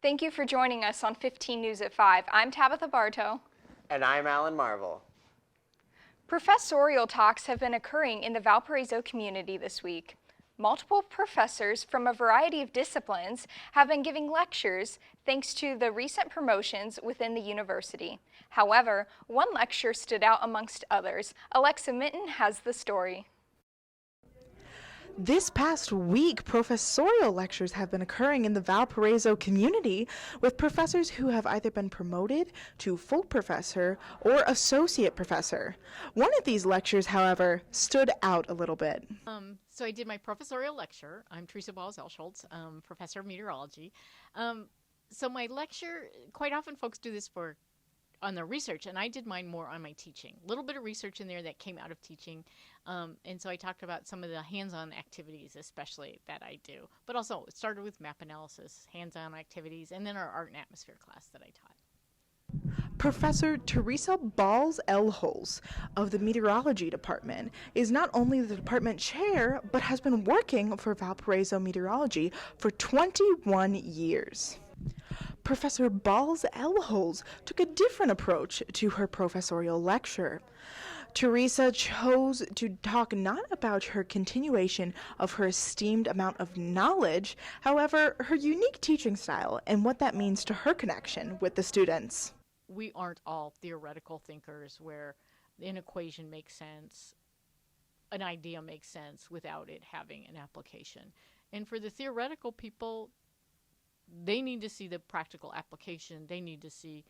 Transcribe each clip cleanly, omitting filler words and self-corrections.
Thank you for joining us on 15 News at 5. I'm Tabitha Bartow. And I'm Alan Marvel. Professorial talks have been occurring in the Valparaiso community this week. Multiple professors from a variety of disciplines have been giving lectures thanks to the recent promotions within the university. However, one lecture stood out amongst others. Alexa Minton has the story. This past week, professorial lectures have been occurring in the Valparaiso community with professors who have either been promoted to full professor or associate professor. One of these lectures, however, stood out a little bit. So I did my professorial lecture. I'm Teresa Balls-Elschultz, professor of meteorology. So my lecture, quite often folks do this on their research, and I did mine more on my teaching. A little bit of research in there that came out of teaching, and so I talked about some of the hands-on activities especially that I do. But also it started with map analysis, hands-on activities, and then our art and atmosphere class that I taught. Professor Teresa Balls-Elschultz of the meteorology department is not only the department chair, but has been working for Valparaiso meteorology for 21 years. Professor Balls-Elschultz took a different approach to her professorial lecture. Teresa chose to talk not about her continuation of her esteemed amount of knowledge, however, her unique teaching style and what that means to her connection with the students. We aren't all theoretical thinkers where an equation makes sense, an idea makes sense without it having an application. And for the theoretical people, they need to see the practical application. They need to see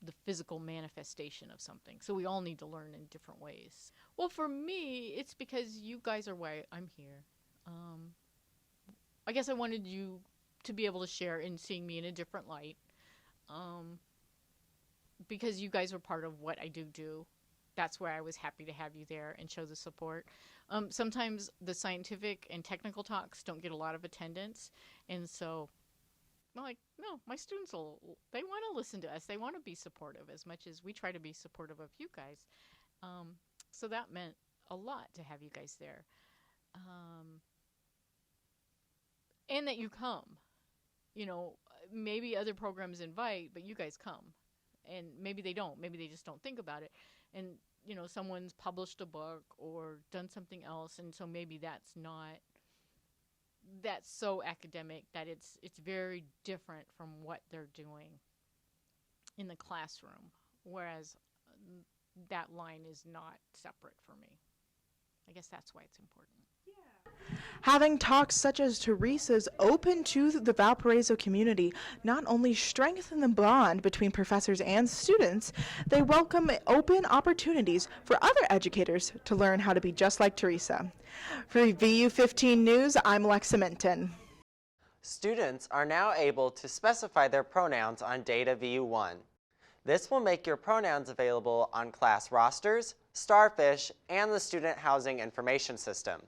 the physical manifestation of something. So we all need to learn in different ways. Well, for me, it's because you guys are why I'm here. I guess I wanted you to be able to share in seeing me in a different light. Because you guys were part of what I do. That's why I was happy to have you there and show the support. Sometimes the scientific and technical talks don't get a lot of attendance, and so I'm like, no, my students they want to listen to us. They want to be supportive as much as we try to be supportive of you guys. So that meant a lot to have you guys there. And that you come. You know, maybe other programs invite, but you guys come. And maybe they don't. Maybe they just don't think about it. And, you know, someone's published a book or done something else, and so maybe that's so academic that it's very different from what they're doing in the classroom, whereas that line is not separate for me. I guess that's why it's important. Having talks such as Teresa's open to the Valparaiso community not only strengthen the bond between professors and students, they welcome open opportunities for other educators to learn how to be just like Teresa. For VU 15 News, I'm Alexa Minton. Students are now able to specify their pronouns on Data VU1. This will make your pronouns available on class rosters, Starfish, and the Student Housing Information System.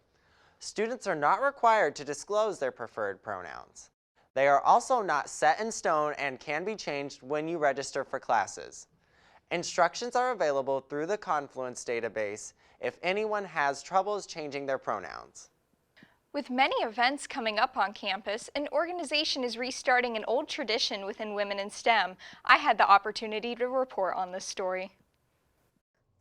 Students are not required to disclose their preferred pronouns. They are also not set in stone and can be changed when you register for classes. Instructions are available through the Confluence database if anyone has troubles changing their pronouns. With many events coming up on campus, an organization is restarting an old tradition within Women in STEM. I had the opportunity to report on this story.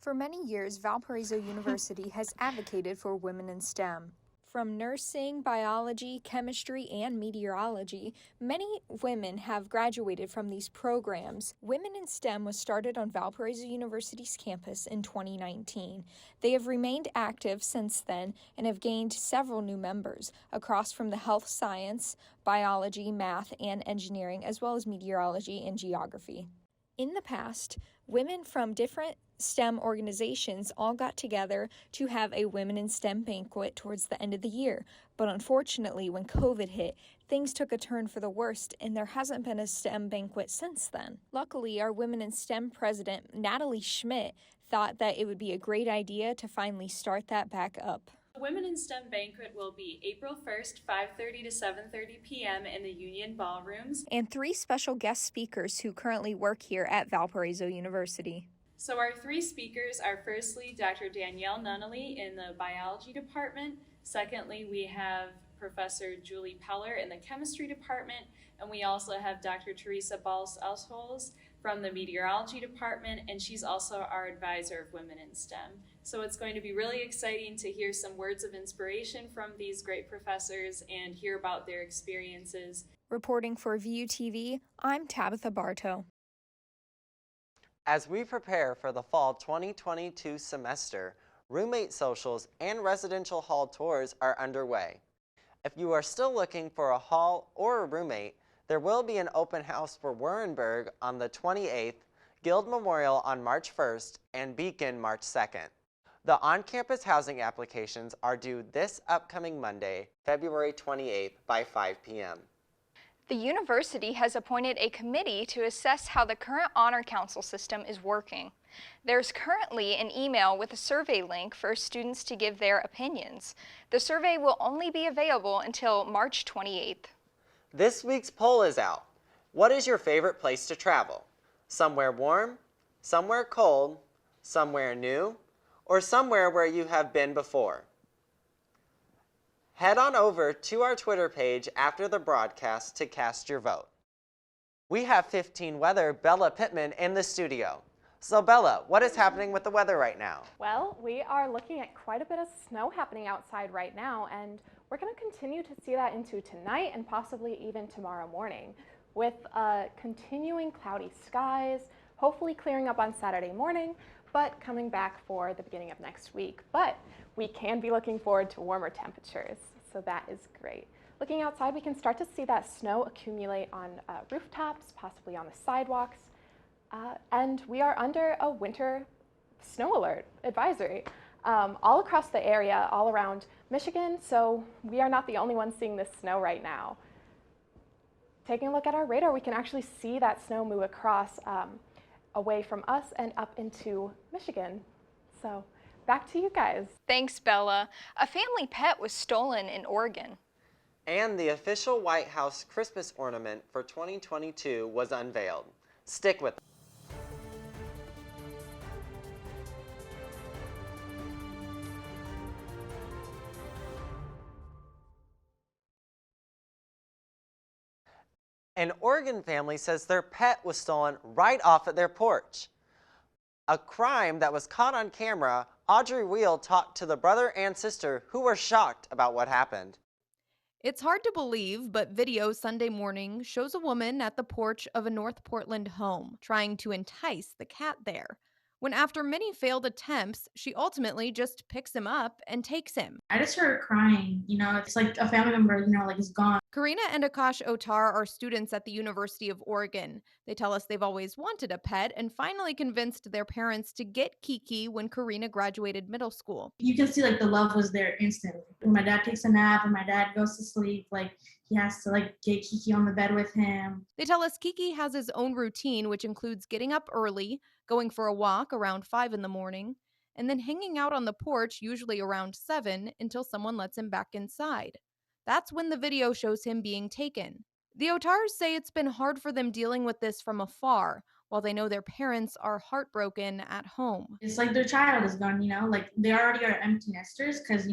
For many years, Valparaiso University has advocated for women in STEM. From nursing, biology, chemistry, and meteorology, many women have graduated from these programs. Women in STEM was started on Valparaiso University's campus in 2019. They have remained active since then and have gained several new members across from the health science, biology, math, and engineering, as well as meteorology and geography. In the past, women from different STEM organizations all got together to have a Women in STEM banquet towards the end of the year, but unfortunately when COVID hit, things took a turn for the worst and there hasn't been a STEM banquet since then. Luckily, our Women in STEM president, Natalie Schmidt, thought that it would be a great idea to finally start that back up. The Women in STEM banquet will be April 1st, 5:30 to 7:30 p.m. in the Union Ballrooms. And 3 special guest speakers who currently work here at Valparaiso University. So our 3 speakers are firstly Dr. Danielle Nunnally in the biology department. Secondly, we have Professor Julie Peller in the chemistry department, and we also have Dr. Teresa Balls-Elsholz from the meteorology department, and she's also our advisor of Women in STEM. So it's going to be really exciting to hear some words of inspiration from these great professors and hear about their experiences. Reporting for VUTV, I'm Tabitha Bartow. As we prepare for the fall 2022 semester, roommate socials and residential hall tours are underway. If you are still looking for a hall or a roommate, there will be an open house for Warrenburg on the 28th, Guild Memorial on March 1st, and Beacon March 2nd. The on-campus housing applications are due this upcoming Monday, February 28th by 5 p.m. The university has appointed a committee to assess how the current Honor Council system is working. There's currently an email with a survey link for students to give their opinions. The survey will only be available until March 28th. This week's poll is out. What is your favorite place to travel? Somewhere warm, somewhere cold, somewhere new, or somewhere where you have been before? Head on over to our Twitter page after the broadcast to cast your vote. We have 15 Weather Bella Pittman in the studio. So Bella, what is happening with the weather right now? Well, we are looking at quite a bit of snow happening outside right now, and we're going to continue to see that into tonight and possibly even tomorrow morning, with continuing cloudy skies, hopefully clearing up on Saturday morning, but coming back for the beginning of next week. But we can be looking forward to warmer temperatures, so that is great. Looking outside, we can start to see that snow accumulate on rooftops, possibly on the sidewalks, and we are under a winter snow alert advisory all across the area, all around Michigan, so we are not the only ones seeing this snow right now. Taking a look at our radar, we can actually see that snow move across away from us and up into Michigan. So back to you guys. Thanks, Bella. A family pet was stolen in Oregon. And the official White House Christmas ornament for 2022 was unveiled. Stick with us. An Oregon family says their pet was stolen right off at their porch. A crime that was caught on camera. Audrey Wheel talked to the brother and sister who were shocked about what happened. It's hard to believe, but video Sunday morning shows a woman at the porch of a North Portland home trying to entice the cat there. When after many failed attempts, she ultimately just picks him up and takes him. I just started crying, it's like a family member, is gone. Karina and Akash Otar are students at the University of Oregon. They tell us they've always wanted a pet and finally convinced their parents to get Kiki when Karina graduated middle school. You can see the love was there instantly. When my dad takes a nap and my dad goes to sleep, he has to get Kiki on the bed with him. They tell us Kiki has his own routine, which includes getting up early, going for a walk around 5 in the morning, and then hanging out on the porch usually around 7 until someone lets him back inside. That's when the video shows him being taken. The Otars say it's been hard for them dealing with this from afar, while they know their parents are heartbroken at home. It's like their child is gone, they already are empty nesters because,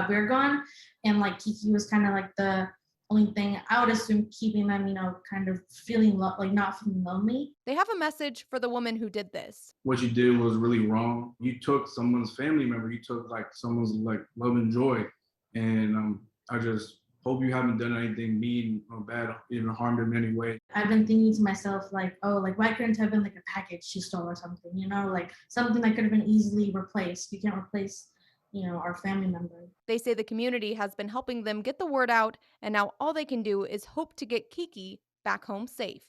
we're gone. And Kiki was kind of the only thing I would assume keeping them, kind of feeling not feeling lonely. They have a message for the woman who did this. What you did was really wrong. You took someone's family member. You took someone's love and joy. And I just hope you haven't done anything mean or bad, even harmed in any way. I've been thinking to myself, why couldn't it have been a package she stole or something, something that could have been easily replaced. You can't replace, our family member. They say the community has been helping them get the word out, and now all they can do is hope to get Kiki back home safe.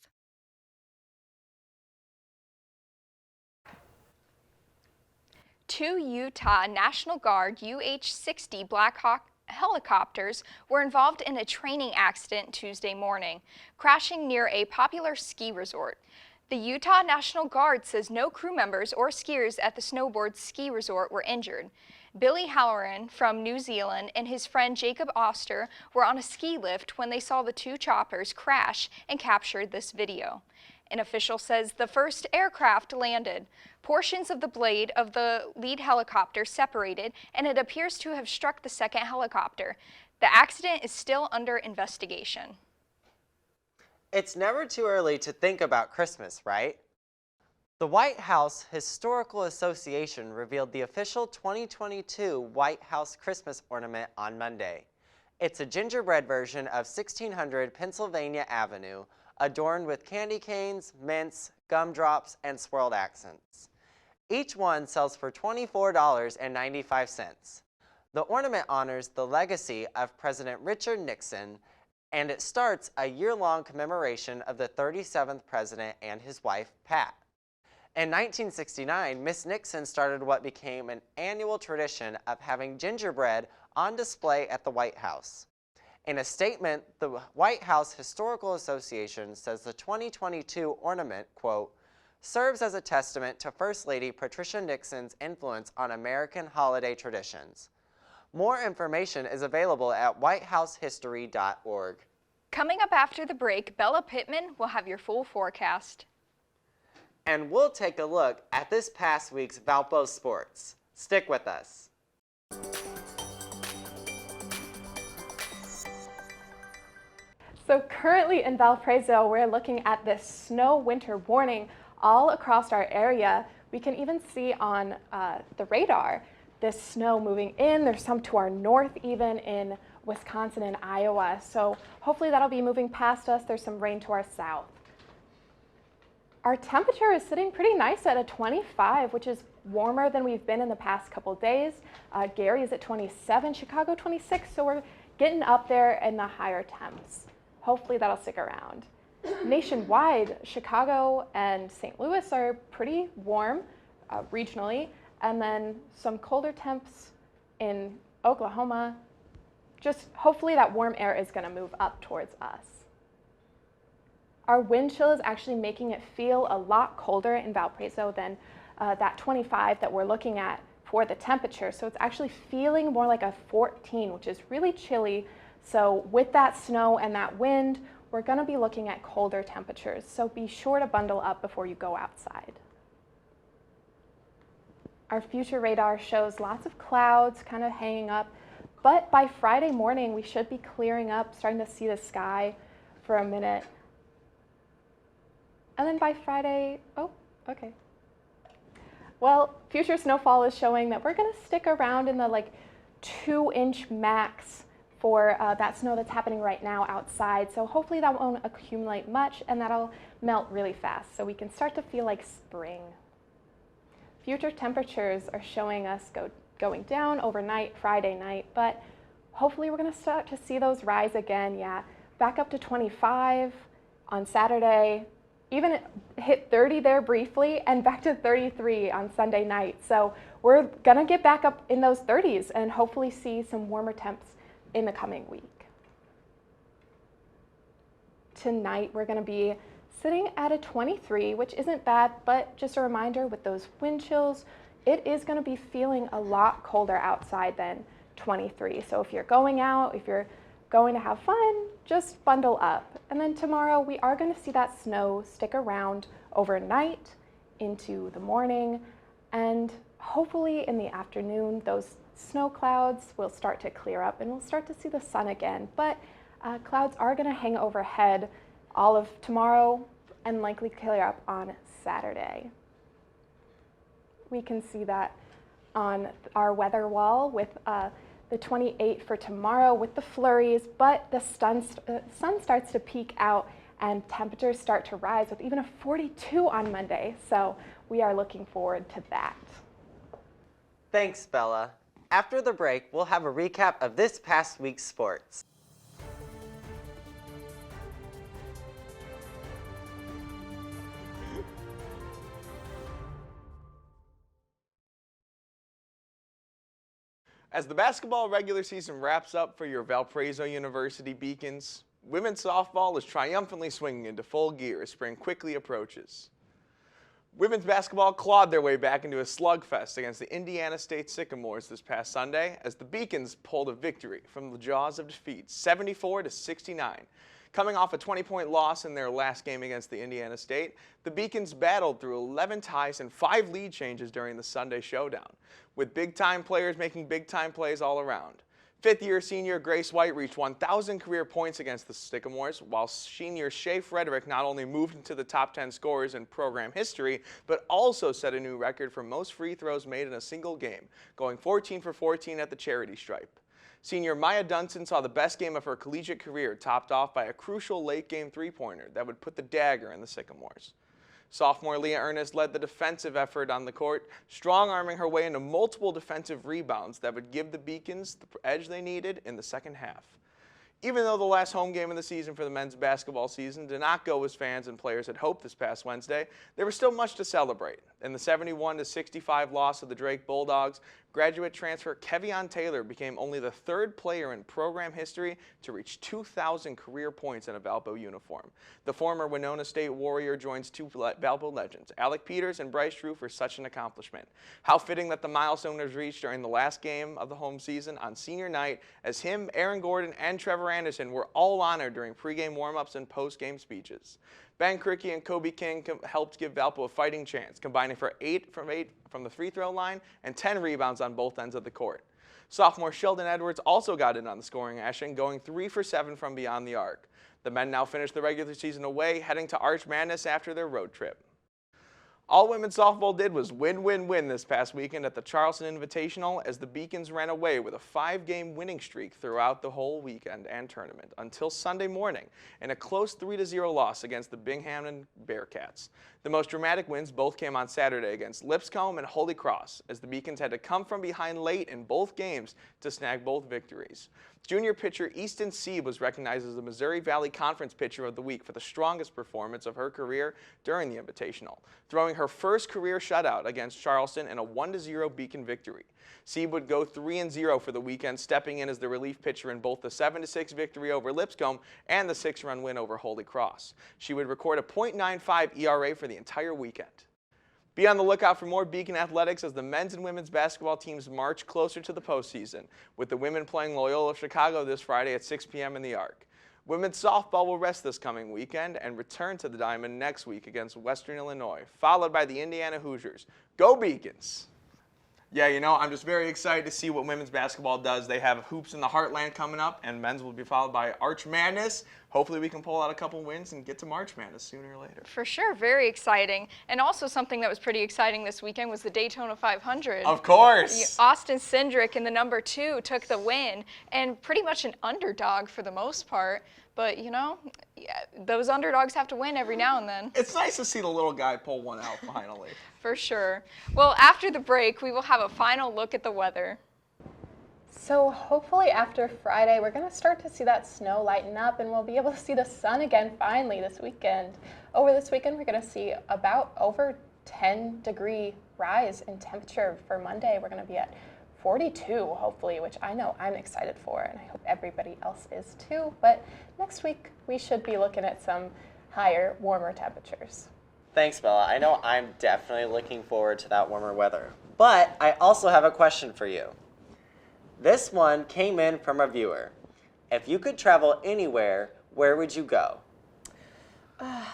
Two Utah National Guard UH-60 Black Hawk helicopters were involved in a training accident Tuesday morning, crashing near a popular ski resort. The Utah National Guard says no crew members or skiers at the snowboard ski resort were injured. Billy Halloran from New Zealand and his friend Jacob Oster were on a ski lift when they saw the two choppers crash and captured this video. An official says the first aircraft landed. Portions of the blade of the lead helicopter separated, and it appears to have struck the second helicopter. The accident is still under investigation. It's never too early to think about Christmas, right? The White House Historical Association revealed the official 2022 White House Christmas ornament on Monday. It's a gingerbread version of 1600 Pennsylvania Avenue, adorned with candy canes, mints, gumdrops, and swirled accents. Each one sells for $24.95. The ornament honors the legacy of President Richard Nixon, and it starts a year-long commemoration of the 37th president and his wife, Pat. In 1969, Miss Nixon started what became an annual tradition of having gingerbread on display at the White House. In a statement, the White House Historical Association says the 2022 ornament, quote, serves as a testament to First Lady Patricia Nixon's influence on American holiday traditions. More information is available at whitehousehistory.org. Coming up after the break, Bella Pittman will have your full forecast. And we'll take a look at this past week's Valpo sports. Stick with us. So currently in Valparaiso, we're looking at this snow winter warning all across our area. We can even see on the radar this snow moving in. There's some to our north even in Wisconsin and Iowa. So hopefully that'll be moving past us. There's some rain to our south. Our temperature is sitting pretty nice at a 25, which is warmer than we've been in the past couple days. Gary is at 27, Chicago 26, so we're getting up there in the higher temps. Hopefully that'll stick around. Nationwide, Chicago and St. Louis are pretty warm regionally, and then some colder temps in Oklahoma. Just hopefully that warm air is going to move up towards us. Our wind chill is actually making it feel a lot colder in Valparaiso than that 25 that we're looking at for the temperature. So it's actually feeling more like a 14, which is really chilly. So with that snow and that wind, we're going to be looking at colder temperatures. So be sure to bundle up before you go outside. Our future radar shows lots of clouds kind of hanging up, but by Friday morning, we should be clearing up, starting to see the sky for a minute. And then by Friday, oh, okay. Well, future snowfall is showing that we're going to stick around in the 2-inch max for that snow that's happening right now outside. So hopefully that won't accumulate much and that'll melt really fast so we can start to feel like spring. Future temperatures are showing us going down overnight, Friday night, but hopefully we're going to start to see those rise again. Yeah, back up to 25 on Saturday. Even hit 30 there briefly and back to 33 on Sunday night. So we're gonna get back up in those 30s and hopefully see some warmer temps in the coming week. Tonight we're gonna be sitting at a 23, which isn't bad, but just a reminder with those wind chills, it is gonna be feeling a lot colder outside than 23. So if you're going out, if you're going to have fun, just bundle up. And then tomorrow we are going to see that snow stick around overnight into the morning, and hopefully in the afternoon those snow clouds will start to clear up and we'll start to see the sun again. But clouds are going to hang overhead all of tomorrow and likely clear up on Saturday. We can see that on our weather wall with the 28 for tomorrow with the flurries, but the sun starts to peak out and temperatures start to rise with even a 42 on Monday. So we are looking forward to that. Thanks, Bella. After the break, we'll have a recap of this past week's sports. As the basketball regular season wraps up for your Valparaiso University Beacons, women's softball is triumphantly swinging into full gear as spring quickly approaches. Women's basketball clawed their way back into a slugfest against the Indiana State Sycamores this past Sunday as the Beacons pulled a victory from the jaws of defeat, 74-69. Coming off a 20-point loss in their last game against the Indiana State, the Beacons battled through 11 ties and 5 lead changes during the Sunday showdown, with big-time players making big-time plays all around. Fifth-year senior Grace White reached 1,000 career points against the Sycamores, while senior Shea Frederick not only moved into the top 10 scorers in program history, but also set a new record for most free throws made in a single game, going 14 for 14 at the charity stripe. Senior Maya Dunson saw the best game of her collegiate career, topped off by a crucial late-game three-pointer that would put the dagger in the Sycamores. Sophomore Leah Ernest led the defensive effort on the court, strong-arming her way into multiple defensive rebounds that would give the Beacons the edge they needed in the second half. Even though the last home game of the season for the men's basketball season did not go as fans and players had hoped this past Wednesday, there was still much to celebrate. In the 71-65 loss of the Drake Bulldogs, graduate transfer Kevion Taylor became only the third player in program history to reach 2,000 career points in a Valpo uniform. The former Winona State Warrior joins two Valpo legends, Alec Peters and Bryce Drew, for such an accomplishment. How fitting that the milestone was reached during the last game of the home season on senior night, as him, Aaron Gordon, and Trevor Anderson were all honored during pregame warm-ups and post-game speeches. Ben Cricky and Kobe King helped give Valpo a fighting chance, combining for 8 from the free throw line and 10 rebounds on both ends of the court. Sophomore Sheldon Edwards also got in on the scoring action, going 3 for 7 from beyond the arc. The men now finish the regular season away, heading to Arch Madness after their road trip. All women's softball did was win this past weekend at the Charleston Invitational, as the Beacons ran away with a 5-game winning streak throughout the whole weekend and tournament until Sunday morning in a close 3-0 loss against the Binghamton Bearcats. The most dramatic wins both came on Saturday against Lipscomb and Holy Cross, as the Beacons had to come from behind late in both games to snag both victories. Junior pitcher Easton Sieb was recognized as the Missouri Valley Conference Pitcher of the Week for the strongest performance of her career during the Invitational, throwing her first career shutout against Charleston in a 1-0 Beacon victory. Sieb would go 3-0 for the weekend, stepping in as the relief pitcher in both the 7-6 victory over Lipscomb and the 6-run win over Holy Cross. She would record a .95 ERA for the entire weekend. Be on the lookout for more Beacon athletics as the men's and women's basketball teams march closer to the postseason, with the women playing Loyola Chicago this Friday at 6 p.m. in the Arc. Women's softball will rest this coming weekend and return to the Diamond next week against Western Illinois, followed by the Indiana Hoosiers. Go Beacons! Yeah, you know, I'm just very excited to see what women's basketball does. They have Hoops in the Heartland coming up, and men's will be followed by Arch Madness. Hopefully we can pull out a couple wins and get to March Madness sooner or later. For sure, very exciting. And also something that was pretty exciting this weekend was the Daytona 500. Of course! Austin Cindric in the number 2 took the win, and pretty much an underdog for the most part. But, you know, yeah, those underdogs have to win every now and then. It's nice to see the little guy pull one out finally. For sure. Well, after the break, we will have a final look at the weather. So hopefully after Friday, we're going to start to see that snow lighten up and we'll be able to see the sun again finally this weekend. Over this weekend, we're going to see about over 10-degree rise in temperature for Monday. We're going to be at 42, hopefully, which I know I'm excited for, and I hope everybody else is too. But next week, we should be looking at some higher, warmer temperatures. Thanks, Bella. I know I'm definitely looking forward to that warmer weather. But I also have a question for you. This one came in from a viewer. If you could travel anywhere, where would you go?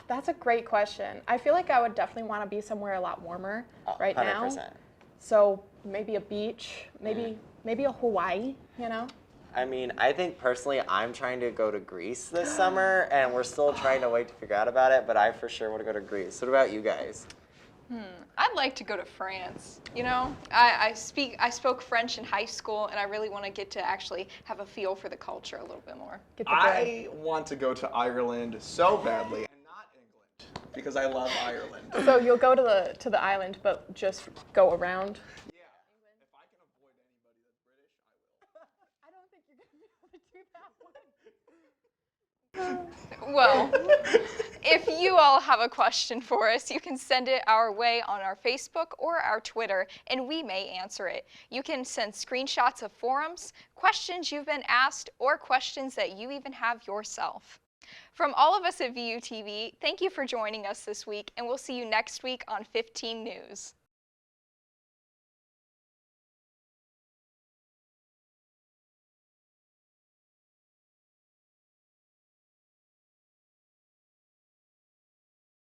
That's a great question. I feel like I would definitely want to be somewhere a lot warmer right 100%. now. So maybe a beach, maybe a Hawaii, you know? I mean, I think personally I'm trying to go to Greece this summer, and we're still trying to wait to figure out about it, but I for sure want to go to Greece. What about you guys? I'd like to go to France. You know, I spoke French in high school, and I really want to get to actually have a feel for the culture a little bit more. I want to go to Ireland so badly, and not England, because I love Ireland. So you'll go to the island, but just go around? Yeah. If I can avoid anybody that's British, I will. I don't think you're going to be able to do that one. Well, if you all have a question for us, you can send it our way on our Facebook or our Twitter, and we may answer it. You can send screenshots of forums, questions you've been asked, or questions that you even have yourself. From all of us at VUTV, thank you for joining us this week, and we'll see you next week on 15 News.